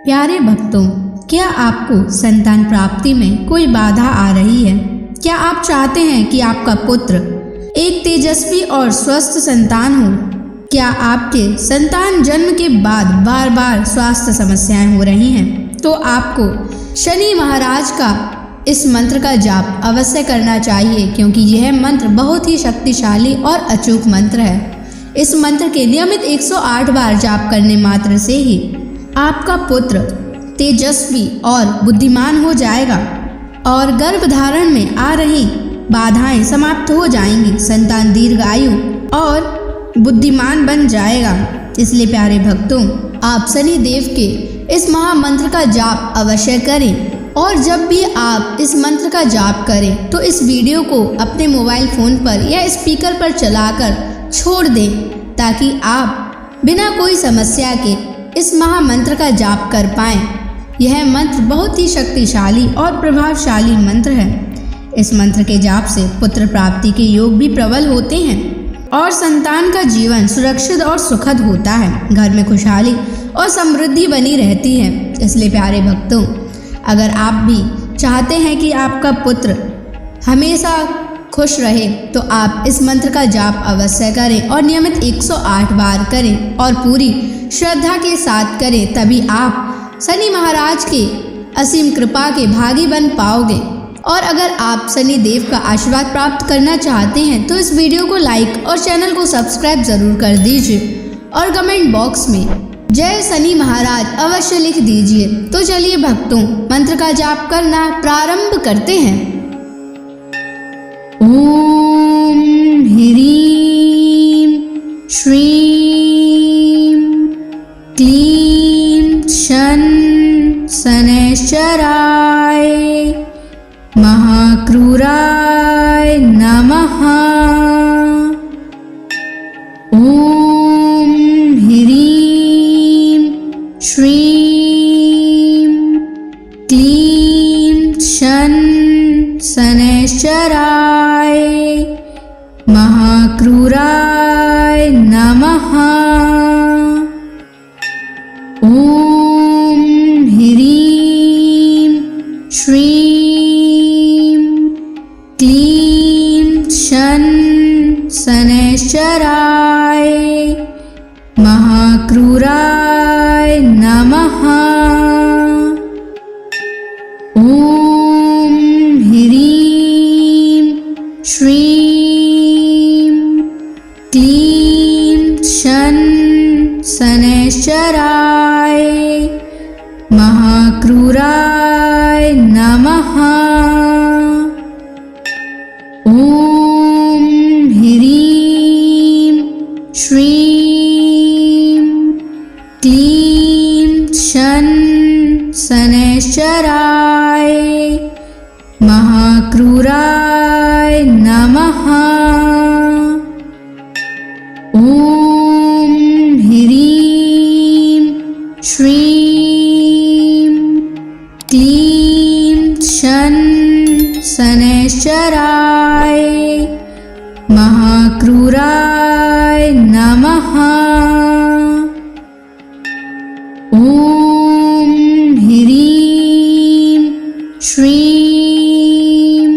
प्यारे भक्तों, क्या आपको संतान प्राप्ति में कोई बाधा आ रही है? क्या आप चाहते हैं कि आपका पुत्र एक तेजस्वी और स्वस्थ संतान हो? क्या आपके संतान जन्म के बाद बार बार स्वास्थ्य समस्याएं हो रही हैं? तो आपको शनि महाराज का इस मंत्र का जाप अवश्य करना चाहिए, क्योंकि यह मंत्र बहुत ही शक्तिशाली और अचूक मंत्र है। इस मंत्र के नियमित 108 बार जाप करने मात्र से ही आपका पुत्र तेजस्वी और बुद्धिमान हो जाएगा और गर्भधारण में आ रही बाधाएं समाप्त हो जाएंगी। संतान दीर्घायु और बुद्धिमान बन जाएगा। इसलिए प्यारे भक्तों, आप शनि देव के इस महामंत्र का जाप अवश्य करें। और जब भी आप इस मंत्र का जाप करें तो इस वीडियो को अपने मोबाइल फोन पर या स्पीकर पर चलाकर छोड़ दें, ताकि आप बिना कोई समस्या के इस महामंत्र का जाप कर पाएं। यह मंत्र बहुत ही शक्तिशाली और प्रभावशाली मंत्र है। इस मंत्र के जाप से पुत्र प्राप्ति के योग भी प्रबल होते हैं और संतान का जीवन सुरक्षित और सुखद होता है। घर में खुशहाली और समृद्धि बनी रहती है। इसलिए प्यारे भक्तों, अगर आप भी चाहते हैं कि आपका पुत्र हमेशा खुश रहे, तो आप इस मंत्र का जाप अवश्य करें और नियमित 108 बार करें और पूरी श्रद्धा के साथ करें। तभी आप शनि महाराज के असीम कृपा के भागी बन पाओगे। और अगर आप शनि देव का आशीर्वाद प्राप्त करना चाहते हैं तो इस वीडियो को लाइक और चैनल को सब्सक्राइब जरूर कर दीजिए और कमेंट बॉक्स में जय शनि महाराज अवश्य लिख दीजिए। तो चलिए भक्तों, मंत्र का जाप करना प्रारंभ करते हैं। ओम ह्रीं श्रीं क्लीं शन शनैश्चराय महाक्रूराय नमः। ओम ह्रीं श्रीं क्लीं शन शनैश्चराय महाक्रूराय नमः। ओम ह्रीं श्रीं क्लीं शन शनैश्चराय महाक्रूराय नमः। ओम ह्रीं श्रीं क्लीं शन शनैश्चराय महाक्रूराय नमः। ओम ह्रीं श्रीं क्लीं शन शनैश्चराय महाक्रूराय नमः। ओम ह्रीं श्रीं क्लीं शन शनैश्चराय महाक्रूराय नमः। ओम ह्रीं श्रीं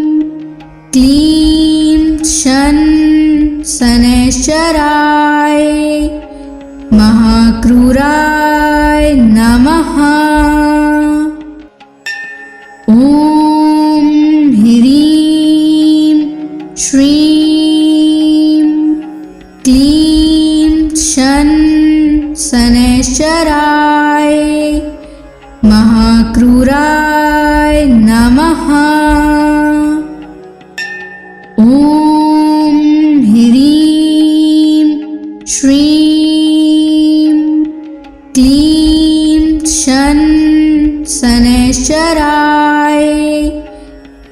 क्लीं शन शनैश्चराय महाक्रूराय नमः। ओम ह्रीं श्रीं क्लीं शन शनैश्चराय महाक्रूराय नमः। ओम ह्रीं श्रीं क्लीं शन शनैश्चराय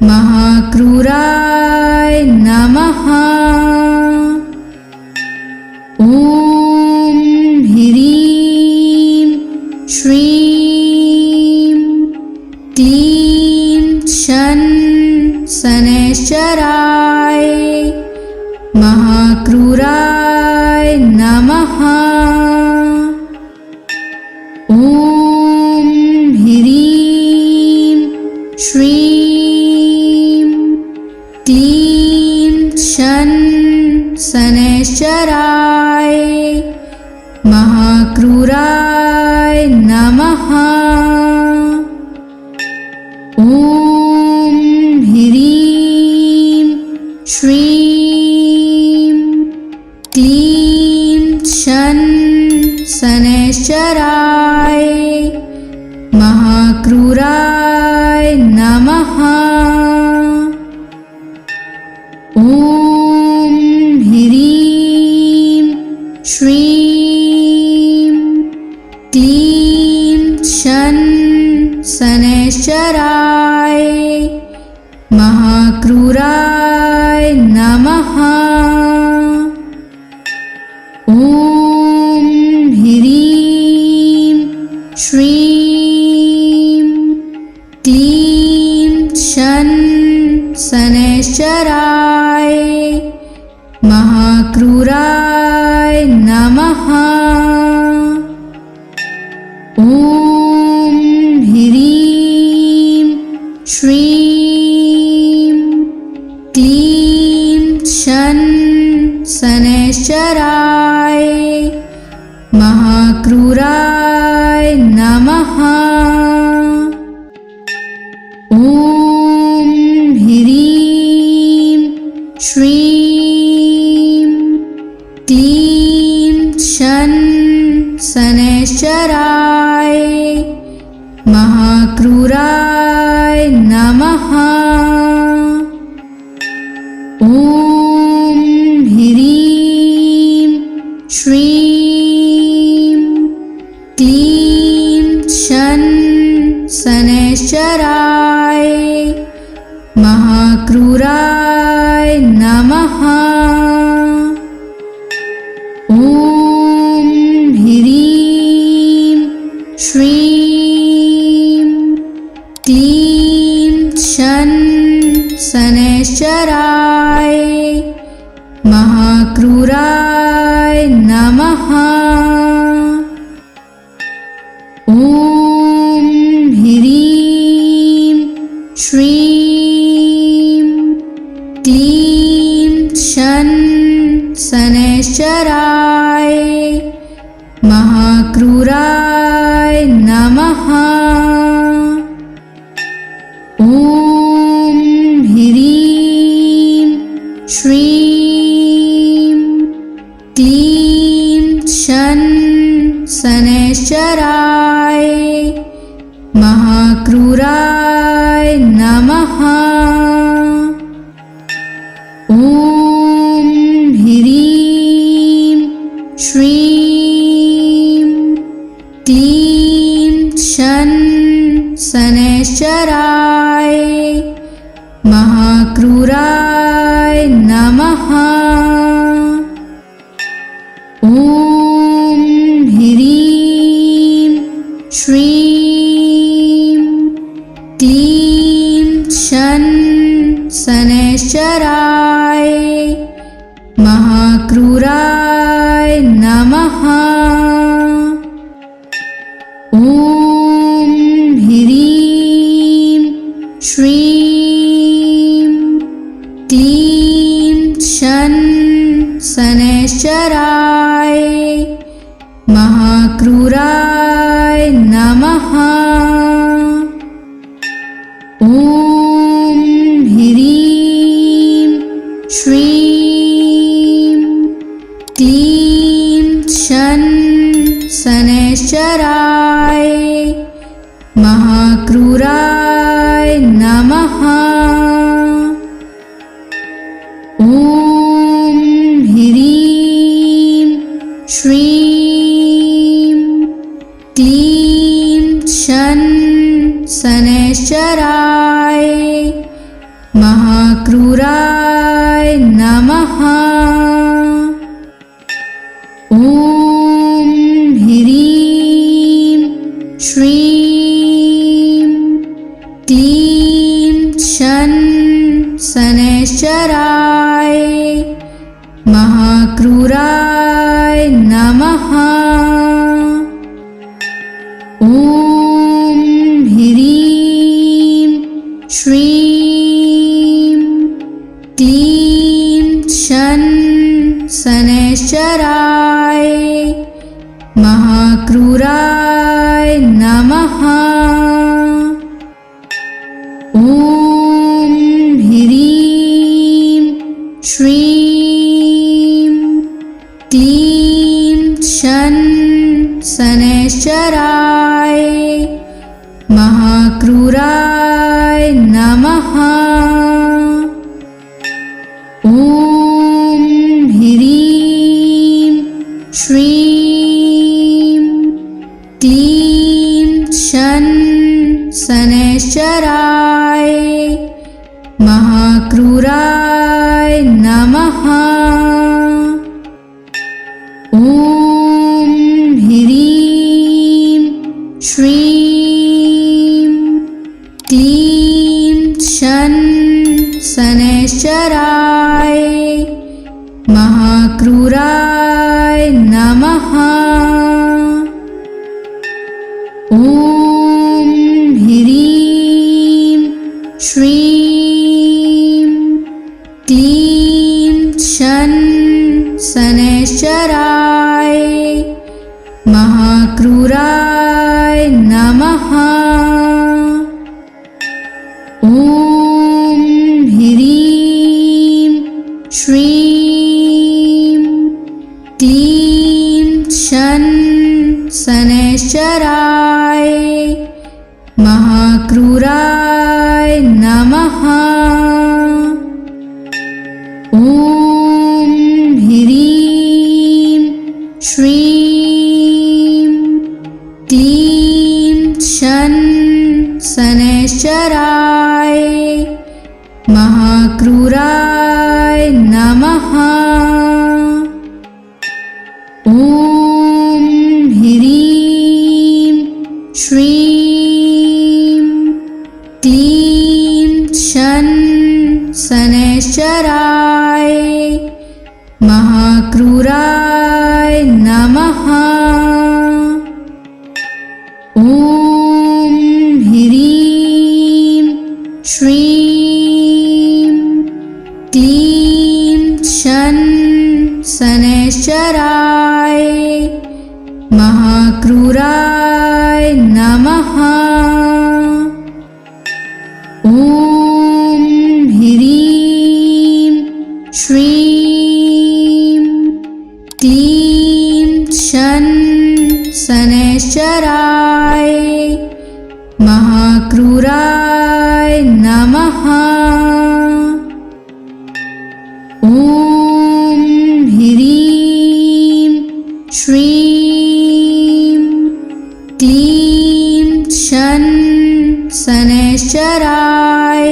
महाक्रूराय नमः। ओम ह्रीं श्रीं क्लीं शन शनैश्चराय महाक्रूराय नमः। ओम शनैश्चराय महाक्रूराय नमः। ॐ ह्रीं श्रीं क्लीं शनैश्चराय महाक्रूराय नमः। ॐ ह्रीं श्रीं क्लीं शनैश्चराय महाक्रूराय नमः। ॐ ह्रीं श्रीं क्लीं शनैश्चराय महाक्रूराय नमः। ॐ ह्रीं श्रीं क्लीं शनैश्चराय महाक्रूराय नमः। ॐ ह्रीं श्रीं क्लीं शनैश्चराय महाक्रूराय नमः। ॐ ह्रीं श्रीं क्लीं शनैश्चराय महाक्रूराय नमः। ॐ ह्रीं श्रीं क्लीं शनैश्चराय महाक्रूराय नमः। ॐ ह्रीं श्रीं क्लीं शनैश्चराय महाक्रूराय नमः। ॐ ह्रीं श्रीं क्लीं शनैश्चराय महाक्रूराय नमः। ॐ ह्रीं श्रीं क्लीं शनैश्चराय महाक्रूराय नमः। ॐ ह्रीं श्रीं क्लीं शनैश्चराय महाक्रूराय नमः। ॐ ह्रीं श्रीं क्लीं शनैश्चराय महाक्रूराय नमः। ॐ ह्रीं श्रीं क्लीं शनैश्चराय महाक्रूराय नमः। ॐ ह्रीं श्रीं क्लीं शनैश्चराय महाक्रूराय नमः। ॐ ह्रीं श्रीं क्लीं शनैश्चराय महाक्रूराय नमः। ॐ ह्रीं श्रीं क्लीं शनैश्चराय महाक्रूराय नमः। ॐ ह्रीं श्रीं क्लीं शन शनैश्चराय महाक्रूराय नमः। ॐ ह्रीं श्रीं क्लीं शन शनैश्चराय महाक्रूराय नमः। ॐ ह्रीं श्रीं क्लीं शन शनैश्चराय महाक्रूराय नमः। ॐ ह्रीं श्रीं क्लीं शन शनैश्चराय महाक्रूराय नमः। ॐ ह्रीं श्रीं क्लीं शन शनैश्चराय महाक्रूराय नमः। ॐ ह्रीं श्रीं क्लीं शन शनैश्चराय महाक्रूराय नमः। ॐ ह्रीं श्रीं क्लीं शन शनैश्चराय महाक्रूराय नमः। ॐ ह्रीं श्रीं क्लीं शन शनैश्चराय महाक्रूराय नमः। ॐ ह्रीं श्रीं क्लीं शन शनैश्चराय महाक्रूराय नमः। ॐ ह्रीं श्रीं क्लीं शन शनैश्चराय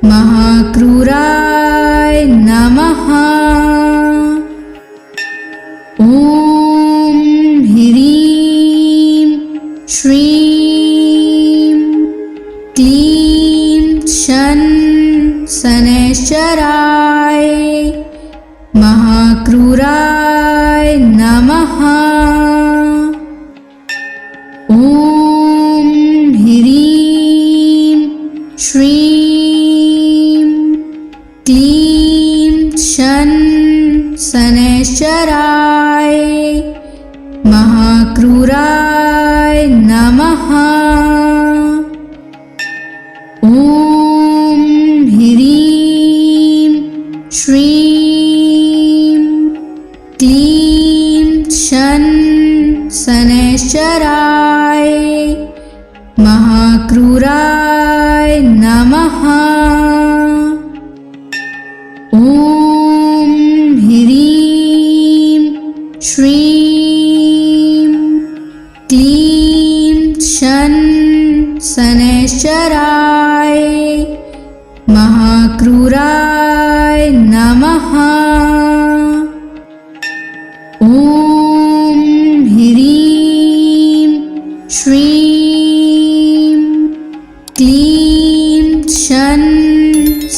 महाक्रूराय नमः। ॐ ह्रीं श्रीं क्लीं शन शनैश्चराय महाक्रूराय नमः। ॐ ह्रीं श्रीं क्लीं शन शनैश्चराय महाक्रूराय नमः। ॐ ह्रीं श्रीं क्लीं शन शनैश्चराय महाक्रूराय नमः। ॐ ह्रीं श्रीं क्लीं शन शनैश्चराय महाक्रूराय नमः। ॐ ह्रीं श्रीं क्लीं शन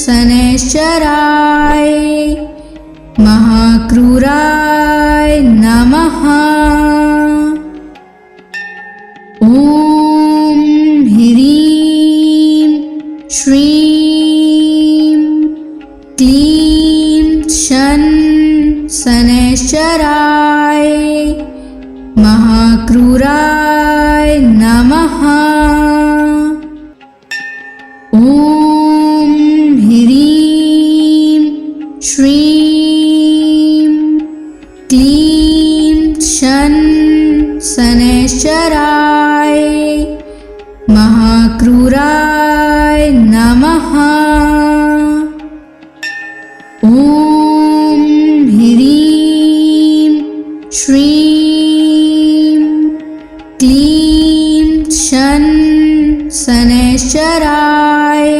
शनैश्चराय महाक्रूराय नमः। ॐ ह्रीं श्रीं क्लीं शन क्लीं शन शनैश्चराय महाक्रूराय नमः। ॐ ह्रीं श्रीं क्लीं शन शनैश्चराय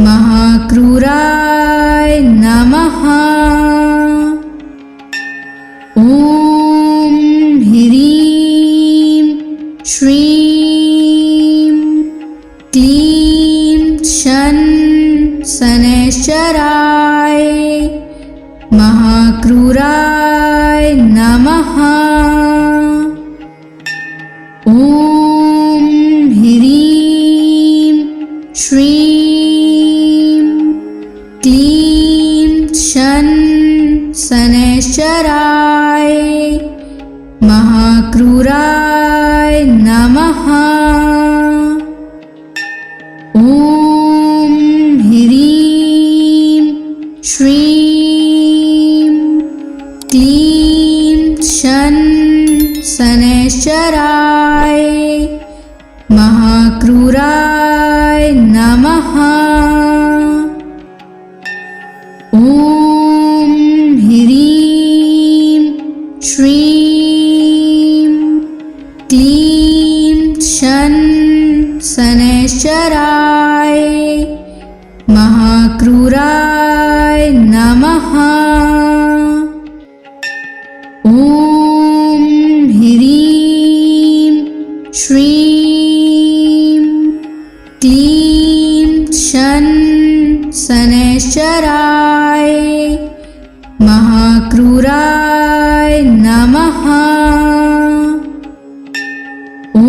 महाक्रूराय नमः। ॐ ह्रीं श्रीं क्लीं शन शनैश्चराय महाक्रूराय नमः। ॐ ह्रीं श्रीं क्लीं शन शनैश्चराय महाक्रूराय नमः। ॐ ह्रीं श्रीं क्लीं शन शनैश्चराय महाक्रूराय नमः। ॐ ह्रीं श्रीं क्लीं शन शनैश्चराय महाक्रूराय नमः। ॐ ह्रीं श्रीं क्लीं शन शनैश्चराय महाक्रूराय नमः। ॐ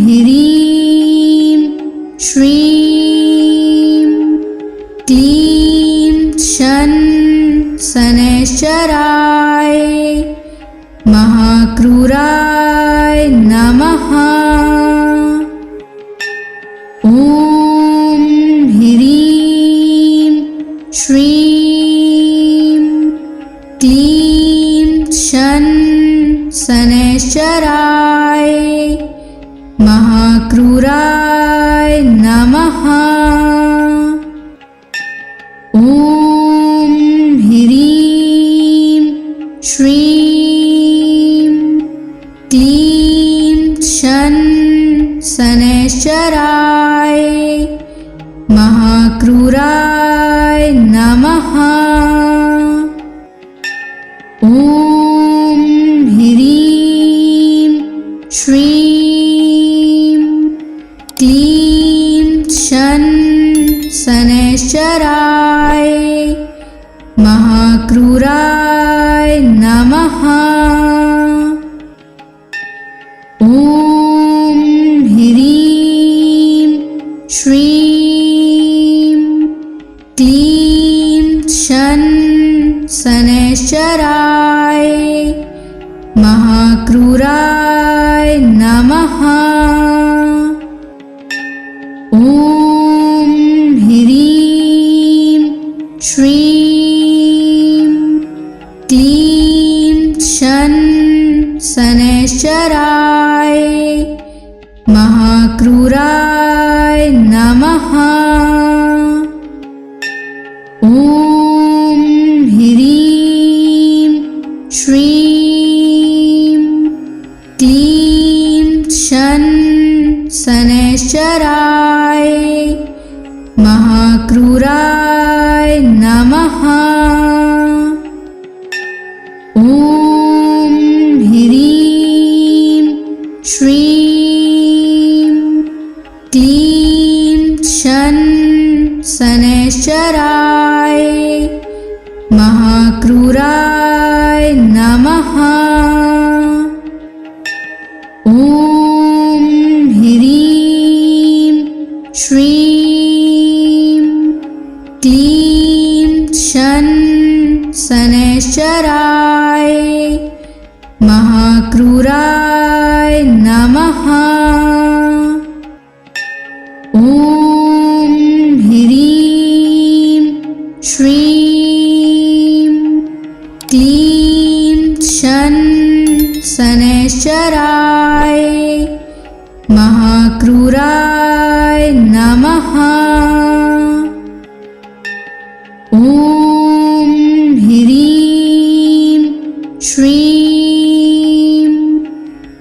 ह्रीं श्रीं क्लीं शन शनैश्चराय महाक्रूराय नमः। ॐ ह्रीं श्रीं क्लीं शन शनैश्चराय महाक्रूराय नमः। ॐ ह्रीं श्रीं क्लीं शन शनैश्चराय महाक्रूराय नमः। ॐ ह्रीं श्रीं क्लीं शन शनैश्चराय महाक्रूराय नमः। ॐ ह्रीं श्रीं क्लीं शन शनैश्चराय महाक्रूराय नमः। ॐ ह्रीं श्रीं क्लीं शन शनैश्चराय महाक्रूराय नमः। ॐ ह्रीं श्रीं क्लीं शन शनैश्चराय महाक्रूराय नमः। ॐ ह्रीं श्रीं क्लीं शन शनैश्चराय महाक्रूराय नमः। ॐ ह्रीं श्रीं क्लीं शन शनैश्चराय महाक्रूराय नमः। ॐ ह्रीं श्रीं क्लीं शन शनैश्चराय महाक्रूराय नमः। ॐ ह्रीं श्रीं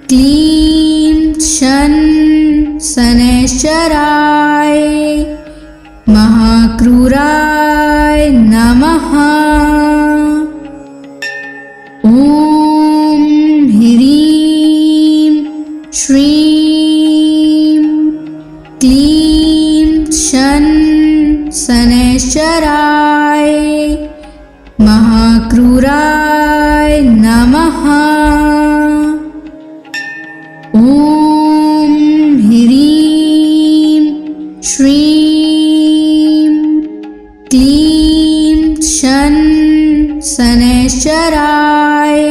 क्लीं शन शनैश्चराय महाक्रूराय नमः। ॐ ह्रीं श्रीं क्लीं शन शनैश्चराय महाक्रूराय नमः। ॐ ह्रीं श्रीं क्लीं शन शनैश्चराय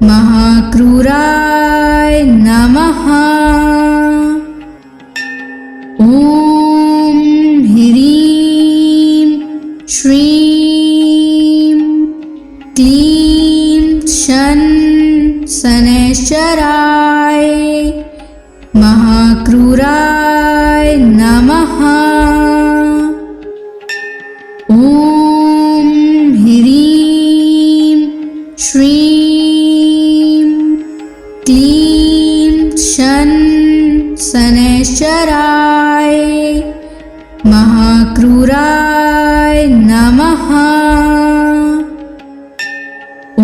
महाक्रूराय नमः। ॐ ह्रीं श्रीं क्लीं शन शनैश्चराय महाक्रूराय नमः। ॐ ह्रीं श्रीं क्लीं शन शनैश्चराय महाक्रूराय नमः। ॐ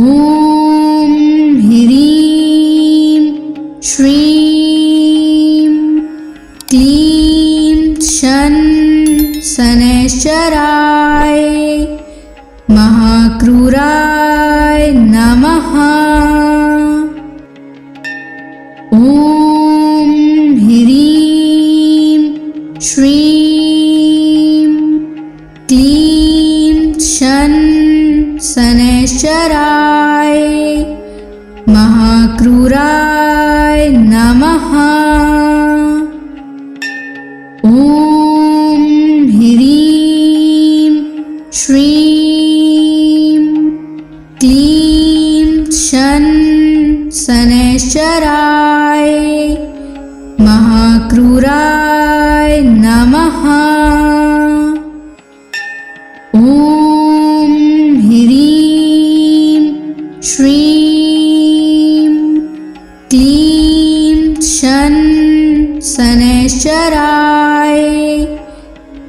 ह्रीं श्रीं क्लीं शन शनैश्चराय महाक्रूराय नमः। ॐ ह्रीं श्रीं क्लीं शन शनैश्चराय महाक्रूराय नमः। ॐ ह्रीं श्रीं क्लीं शन शनैश्चराय महाक्रूराय नमः। ॐ ह्रीं श्रीं क्लीं शन शनैश्चराय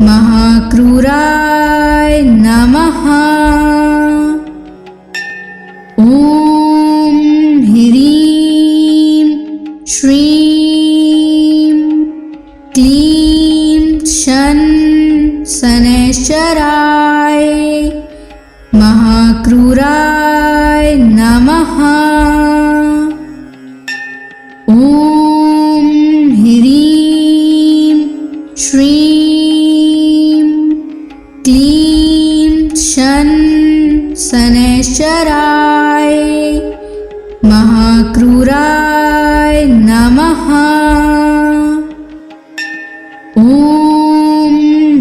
महाक्रूराय नमः। ॐ ह्रीं श्रीं क्लीं शन शनैश्चराय महाक्रूराय नमः। ॐ ह्रीं श्रीं क्लीं शन शनैश्चराय महाक्रूराय नमः। ॐ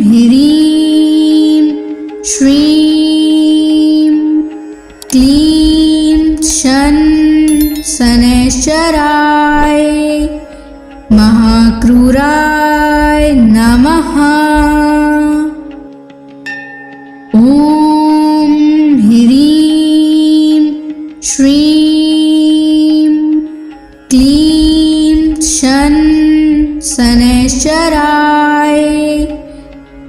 ह्रीं श्रीं क्लीं शन शनैश्चराय महाक्रूराय नमः। ॐ ह्रीं श्रीं क्लीं शन शनैश्चराय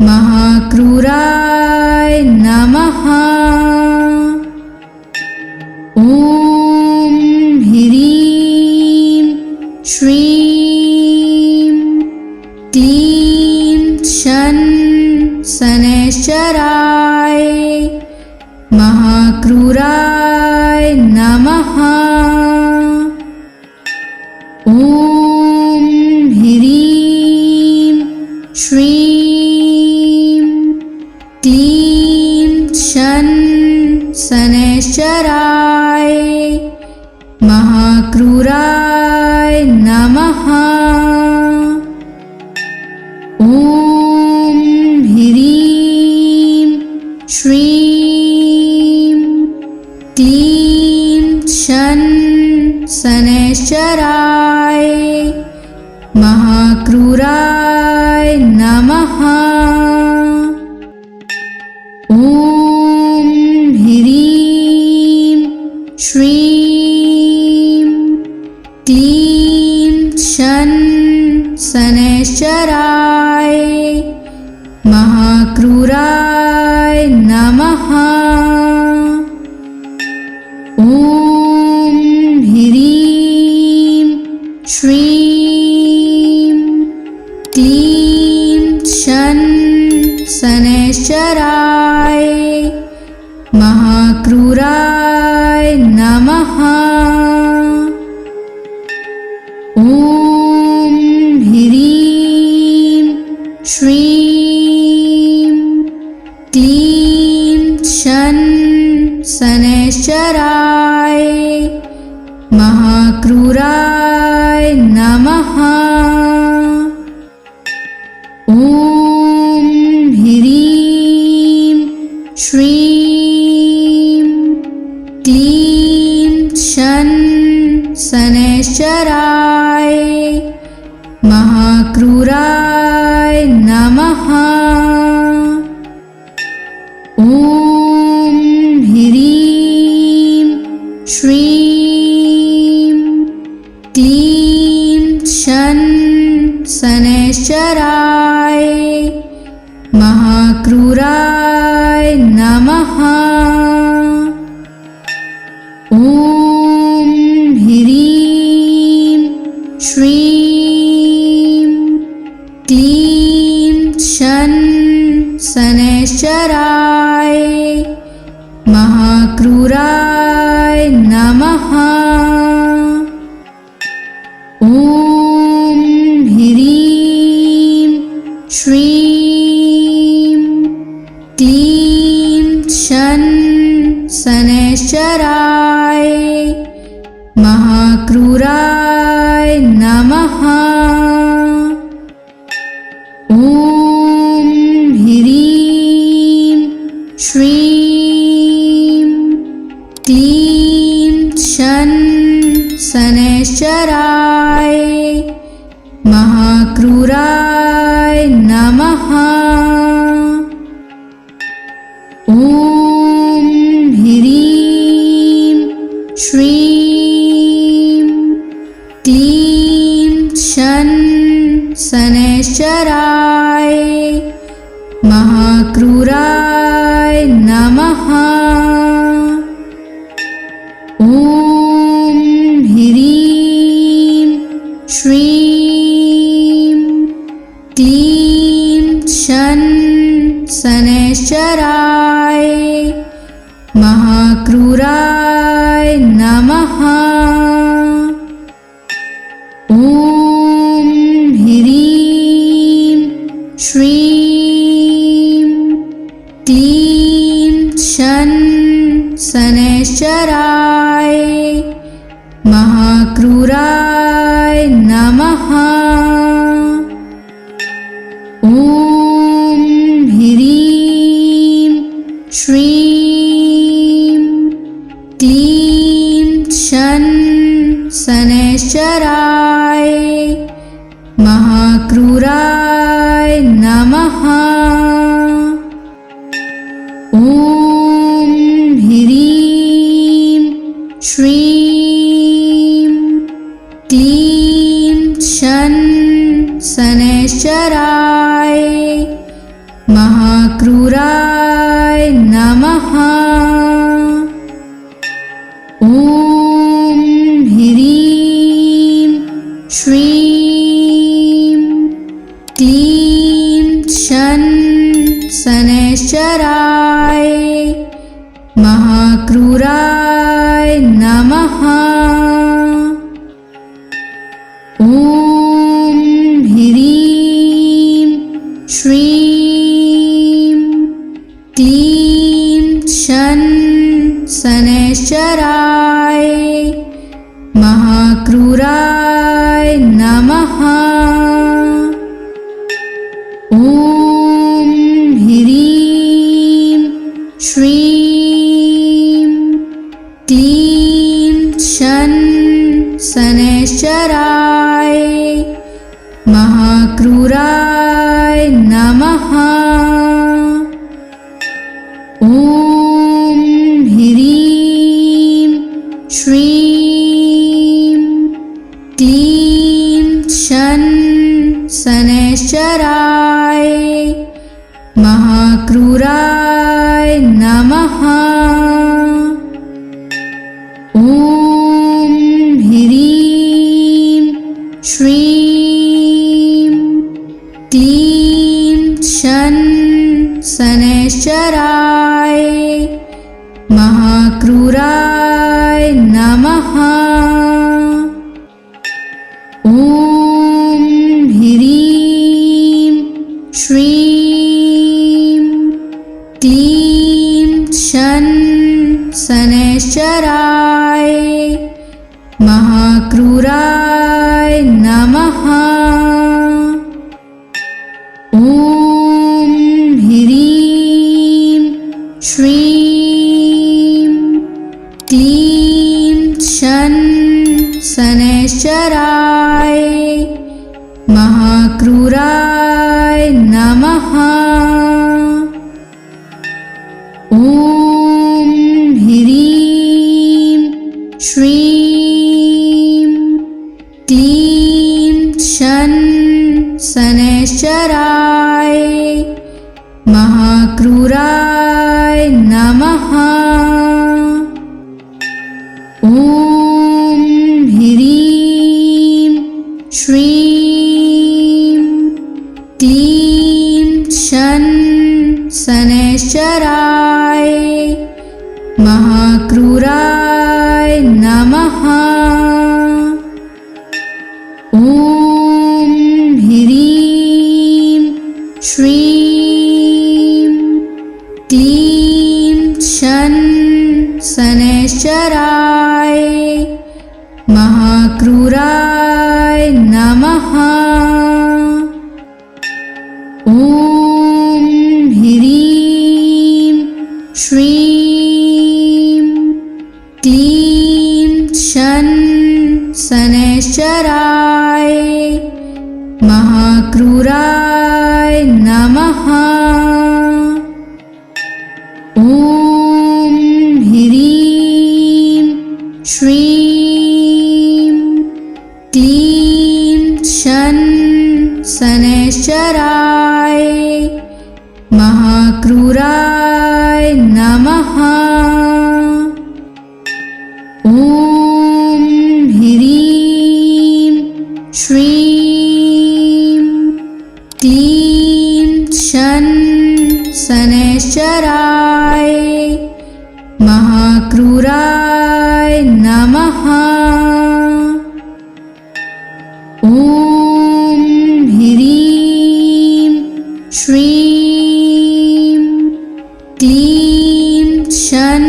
महाक्रूराय नमः। ॐ ह्रीं श्रीं क्लीं शन शनैश्चराय महाक्रूराय नमः। ॐ ह्रीं श्रीं क्लीं शन शनैश्चराय महाक्रूराय नमः। ॐ ह्रीं श्रीं क्लीं शन शनैश्चराय महाक्रूराय नमः। ॐ ह्रीं श्रीं क्लीं शन शनैश्चराय महाक्रूराय नमः। ॐ ह्रीं श्रीं क्लीं शन शनैश्चराय महाक्रूराय नमः। ॐ ह्रीं श्रीं क्लीं शन शनैश्चराय महाक्रूराय नमः। ॐ ह्रीं श्रीं क्लीं शन शनैश्चराय महाक्रूराय नमः। ॐ ह्रीं श्रीं क्लीं शन शनैश्चराय महाक्रूराय नमः। ॐ ह्रीं श्रीं क्लीं शन शनैश्चराय महाक्रूराय नमः। ॐ ह्रीं श्रीं क्लीं शन शनैश्चराय महाक्रूराय नमः। ॐ ह्रीं श्रीं क्लीं शन शनैश्चराय महाक्रूराय नमः। ॐ ह्रीं श्रीं क्लीं शन शनैश्चराय महाक्रूराय नमः। ॐ ह्रीं श्रीं क्लीं शन शनैश्चराय महाक्रूराय नमः। ॐ ह्रीं श्रीं क्लीं शन शनैश्चराय महाक्रूराय नमः। ॐ ह्रीं श्रीं क्लीं शन शनैश्चराय महाक्रूराय नमः। ॐ ह्रीं श्रीं क्लीं शन शनैश्चराय महाक्रूराय नमः। ॐ ह्रीं श्रीं क्लीं शन शनैश्चराय महाक्रूराय नमः। ॐ ह्रीं श्रीं क्लीं शन शनैश्चराय महाक्रूराय नमः। ॐ ह्रीं श्रीं शन शनैश्चराय महाक्रूराय नमः। ॐ ह्रीं श्रीं क्लीं शन शनैश्चराय महाक्रूराय नमः। ॐ ह्रीं श्रीं क्लीं शन शनैश्चराय महाक्रूराय नमः। ॐ ह्रीं श्रीं क्लीं शन शनैश्चराय महाक्रूराय नमः। ॐ ह्रीं श्रीं क्लीं शन शनैश्चराय महाक्रूराय नमः। ॐ ह्रीं श्रीं क्लीं शन शनैश्चराय महाक्रूराय नमः। ॐ ह्रीं श्रीं क्लीं शन शनैश्चराय महाक्रूराय नमः। ॐ ह्रीं श्रीं क्लीं शन शनैश्चराय महाक्रूराय नमः। ॐ ह्रीं श्रीं क्लीं शन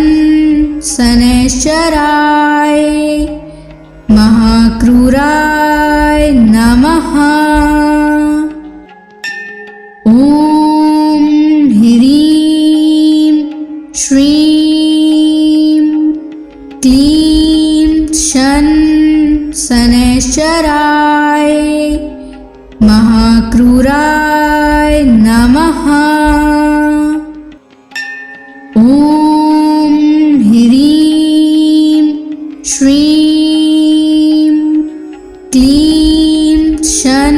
शनैश्चराय महाक्रूराय नमः। ॐ ह्रीं श्रीं क्लीं शन शनैश्चराय महाक्रूराय नमः। ॐ ह्रीं श्रीं क्लीं शन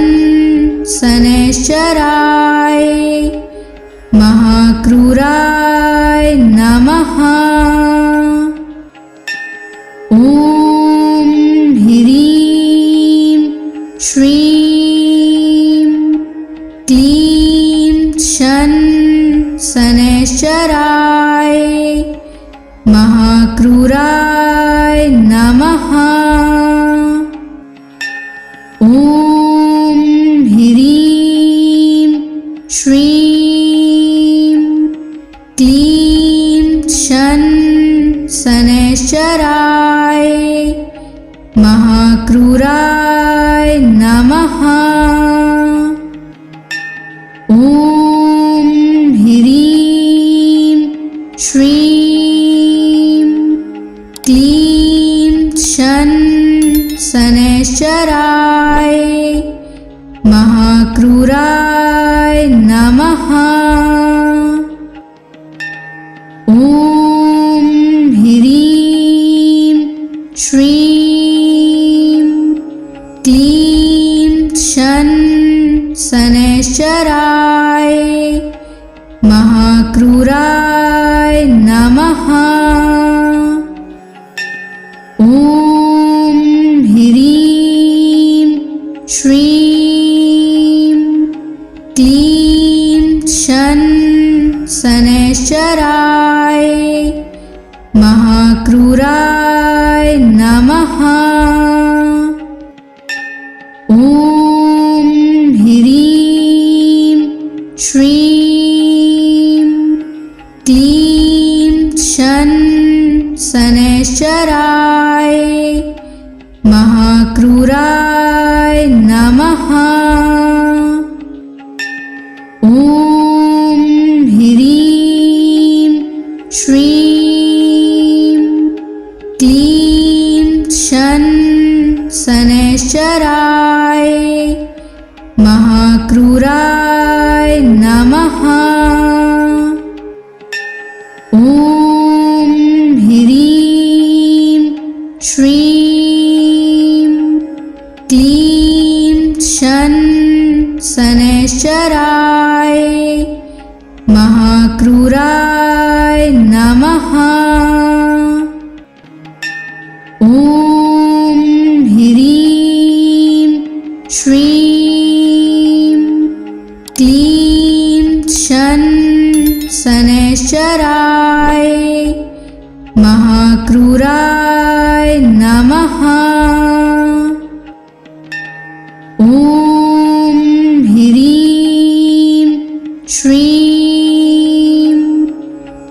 शनैश्चराय महाक्रूराय नमः। ॐ ह्रीं श्रीं क्लीं शन शनैश्चराय महाक्रूराय नमः। ॐ ह्रीं श्रीं क्लीं शन शनैश्चराय महाक्रूराय नमः। ॐ ह्रीं श्रीं क्लीं शन शनैश्चराय महाक्रूराय नमः। ॐ ह्रीं श्रीं क्लीं शन शनैश्चराय महाक्रूराय नमः। ॐ ह्रीं श्रीं क्लीं शन शनैश्चराय महाक्रूराय नमः। ॐ ह्रीं श्रीं क्लीं शन शनैश्चराय महाक्रूराय नमः। ॐ ह्रीं श्रीं क्लीं शन शनैश्चराय महाक्रूराय नमः। ॐ ह्रीं श्रीं क्लीं शन शनैश्चराय महाक्रूराय नमः। ॐ ह्रीं श्रीं क्लीं शन शनैश्चराय महाक्रूराय नमः। ॐ ह्रीं श्रीं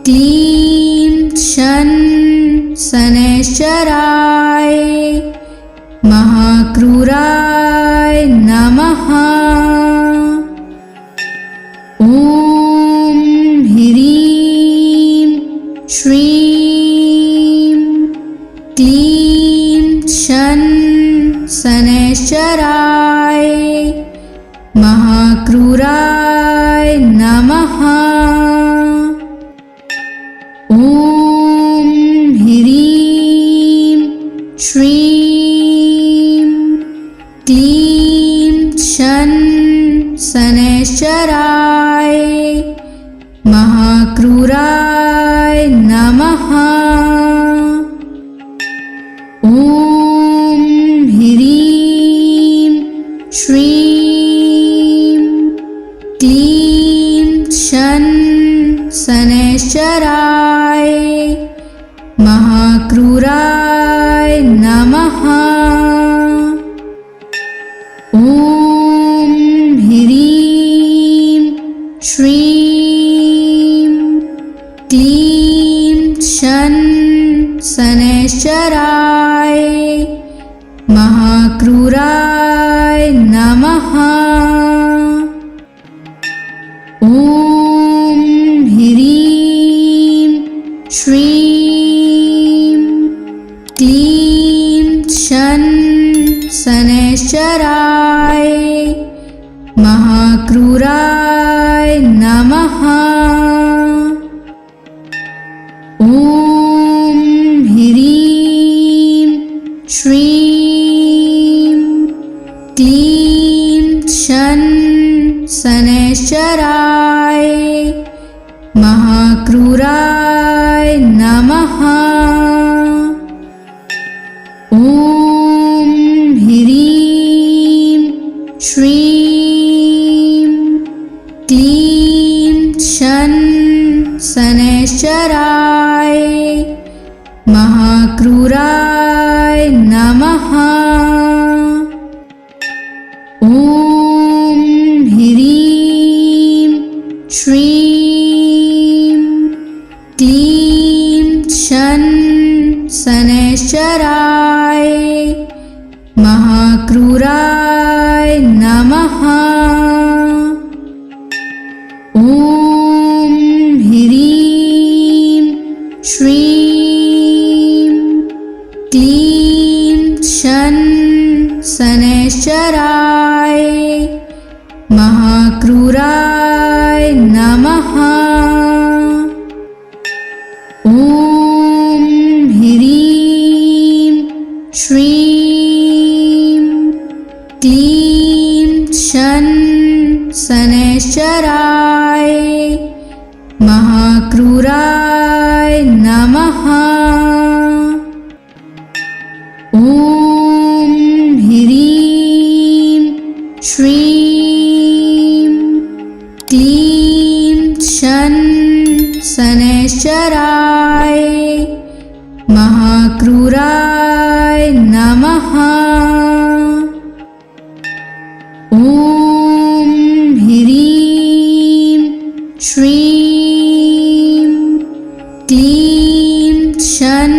क्लीं शन शनैश्चराय महाक्रूराय नमः। ॐ ह्रीं श्रीं क्लीं शन शनैश्चराय महाक्रूराय नमः। ॐ ह्रीं श्रीं क्लीं शन शनैश्चराय महाक्रूराय नमः। ॐ ह्रीं श्रीं क्लीं शन शनैश्चराय महाक्रूराय नमः। ॐ ह्रीं श्रीं क्लीं शन शनैश्चराय महाक्रूराय नमः। ॐ ह्रीं श्रीं क्लीं शन शनैश्चराय महाक्रूराय नमः। ॐ ह्रीं श्रीं क्लीं शन शनैश्चराय महाक्रूराय नमः। ॐ ह्रीं श्रीं क्लीं शन शनैश्चराय महाक्रूराय नमः। ॐ ह्रीं श्रीं क्लीं शन शनैश्चराय महाक्रूराय नमः। ॐ ह्रीं श्रीं क्लीं शन शनैश्चराय महाक्रूराय नमः। ॐ ह्रीं श्रीं क्लीं शन शनैश्चराय महाक्रूराय नमः। ॐ ह्रीं श्रीं क्लीं शन शनैश्चराय महाक्रूराय नमः। ॐ ह्रीं श्रीं क्लीं शन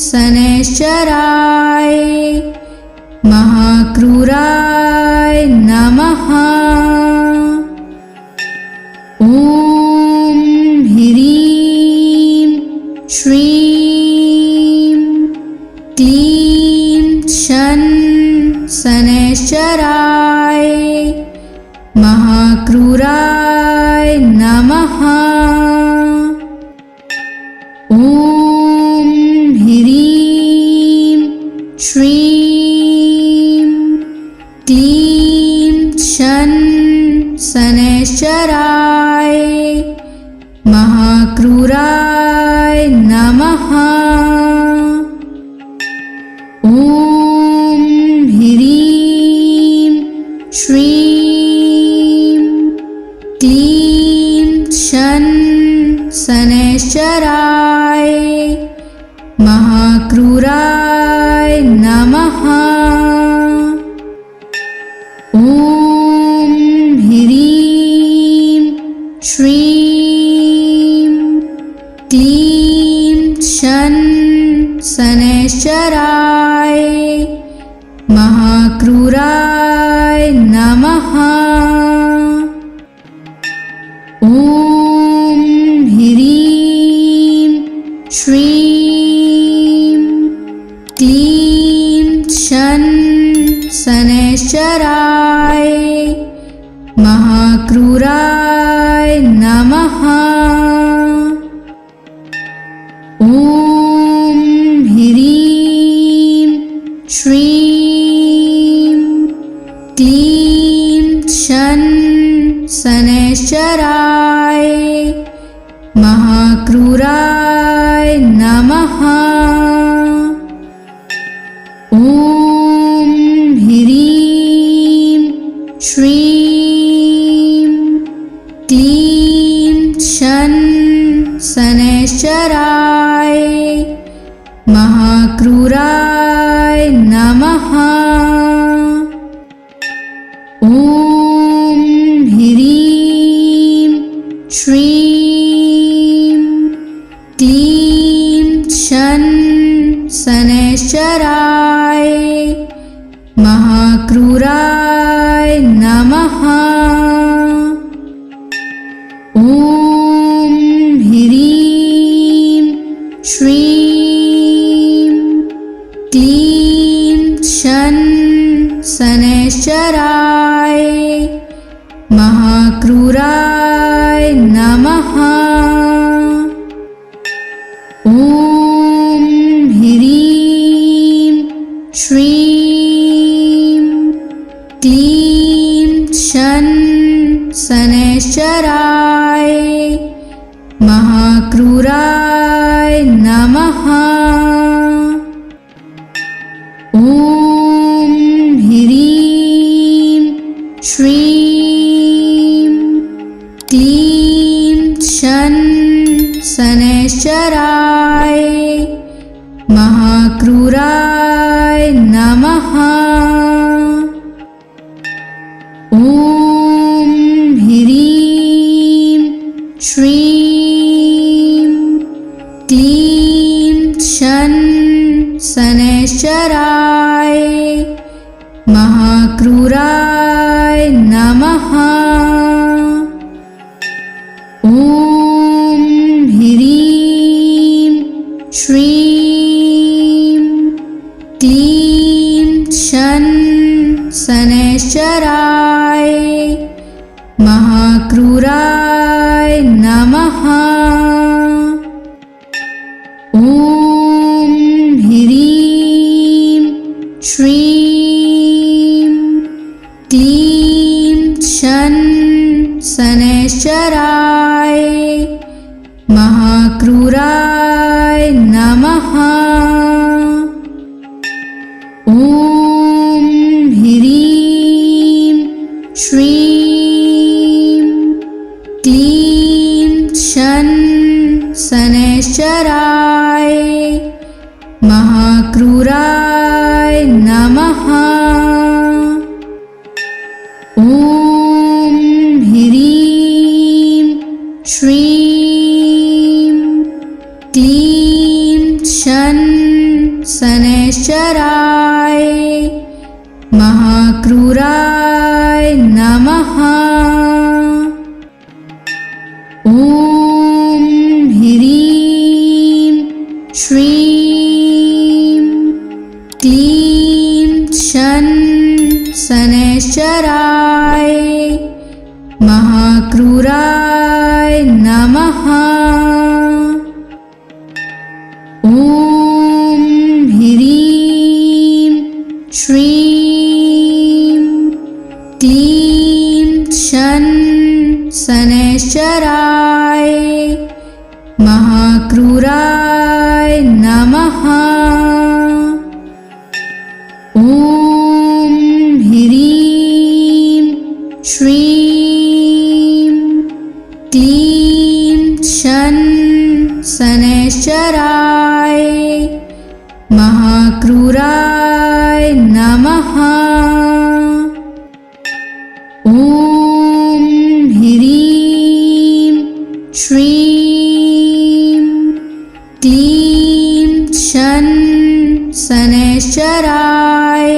शनैश्चराय महाक्रूराय नमः। ॐ ह्रीं श्रीं क्लीं शन शनैश्चराय महाक्रूराय नमः। ॐ ह्रीं श्रीं क्लीं शन शनैश्चराय महाक्रूराय नमः। ॐ ह्रीं श्रीं क्लीं शन शनैश्चराय महाक्रूराय नमः। ॐ ह्रीं श्रीं क्लीं शन शनैश्चराय महाक्रूराय नमः। ॐ ह्रीं श्रीं क्लीं शन शनैश्चराय महाक्रूराय नमः। ॐ ह्रीं श्रीं क्लीं शन शनैश्चराय महाक्रूराय नमः। ॐ ह्रीं श्रीं क्लीं शन शनैश्चराय महाक्रूराय नमः। ॐ ह्रीं श्रीं क्लीं शन शनैश्चराय महाक्रूराय नमः। ॐ ह्रीं श्रीं क्लीं शन शनैश्चराय महाक्रूराय नमः। ॐ ह्रीं श्रीं क्लीं शन शनैश्चराय महाक्रूराय नमः। ॐ ह्रीं श्रीं क्लीं शन शनैश्चराय महाक्रूराय नमः। ॐ ह्रीं श्रीं क्लीं शन शनैश्चराय महाक्रूराय नमः। ॐ ह्रीं श्रीं क्लीं शन शनैश्चराय महाक्रूराय नमः। ॐ ह्रीं श्रीं क्लीं शन शनैश्चराय महाक्रूराय नमः। ॐ ह्रीं श्रीं क्लीं शन शनैश्चराय महाक्रूराय नमः। ॐ ह्रीं श्रीं क्लीं शन शनैश्चराय महाक्रूराय नमः। ॐ ह्रीं श्रीं क्लीं शन शनैश्चराय महाक्रूराय नमः। ॐ ह्रीं श्रीं क्लीं शन शनैश्चराय महाक्रूराय नमः। ॐ ह्रीं श्रीं क्लीं शन शनैश्चराय महाक्रूराय नमः। ॐ ह्रीं श्रीं क्लीं शन शनैश्चराय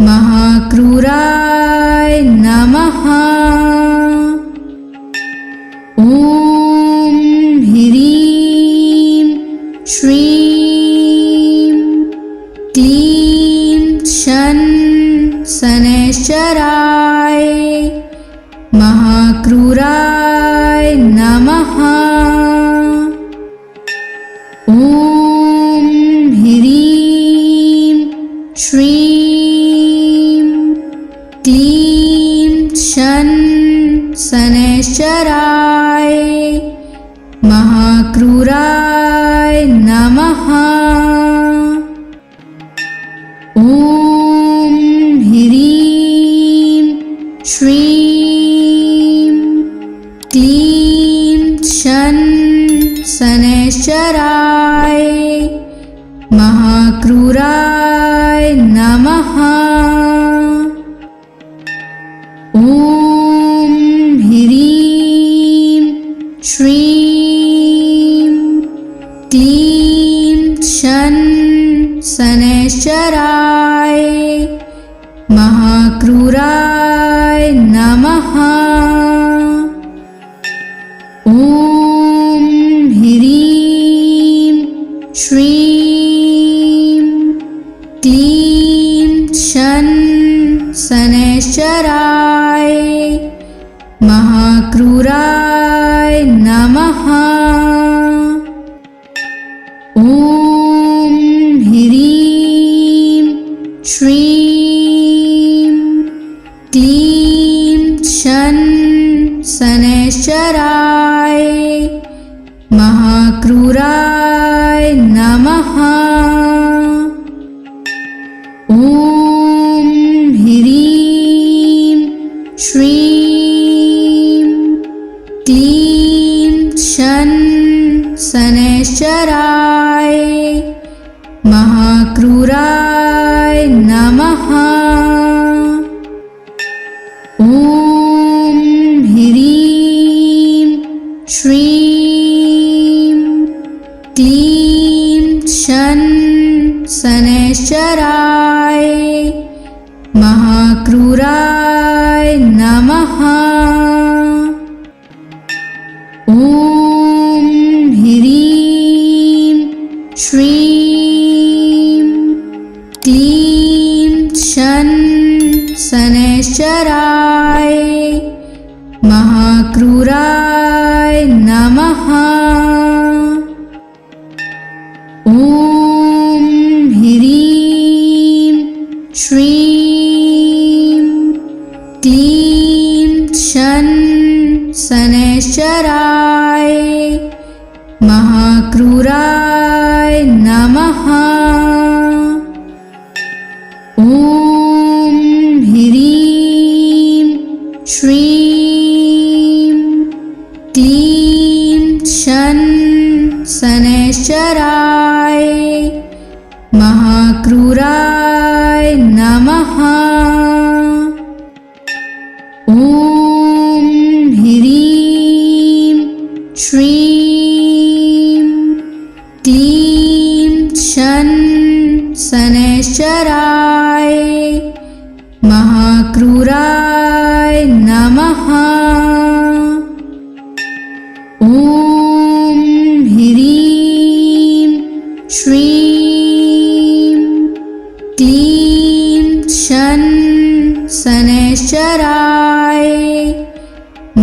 महाक्रूराय नमः। ॐ ह्रीं श्रीं क्लीं शन शनैश्चराय महाक्रूराय नमः। ॐ ह्रीं श्रीं क्लीं शन शनैश्चराय महाक्रूराय नमः। ॐ ह्रीं श्रीं क्लीं शन शनैश्चराय महाक्रूराय नमः। ॐ ह्रीं श्रीं क्लीं शन शनैश्चराय महाक्रूराय नमः। ॐ ह्रीं श्रीं क्लीं शन शनैश्चराय महाक्रूराय नमः। ॐ ह्रीं श्रीं क्लीं शन शनैश्चराय महाक्रूराय नमः। ॐ ह्रीं श्रीं क्लीं शन शनैश्चराय महाक्रूराय नमः। ॐ ह्रीं श्रीं क्लीं शन शनैश्चराय महाक्रूराय नमः। ॐ ह्रीं श्रीं क्लीं शन शनैश्चराय महाक्रूराय नमः। ॐ ह्रीं श्रीं क्लीं शन शनैश्चराय महाक्रूराय नमः। ॐ ह्रीं श्रीं क्लीं शन शनैश्चराय महाक्रूराय नमः। ॐ ह्रीं श्रीं क्लीं शन शनैश्चराय महाक्रूराय नमः। ॐ ह्रीं श्रीं क्लीं शन शनैश्चराय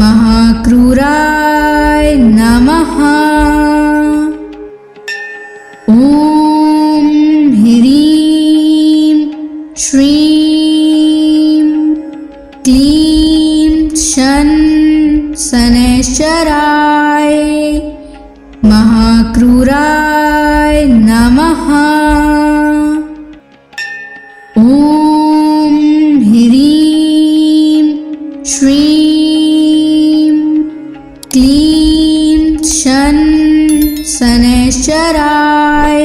महाक्रूराय नमः। ॐ ह्रीं श्रीं क्लीं शन शनैश्चराय महाक्रूराय नमः। ॐ ह्रीं श्रीं क्लीं शन शनैश्चराय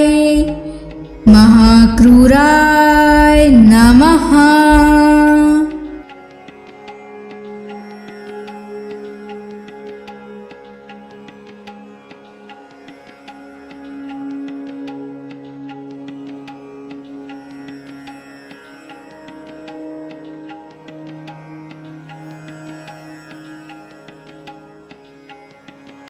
महाक्रूराय नमः।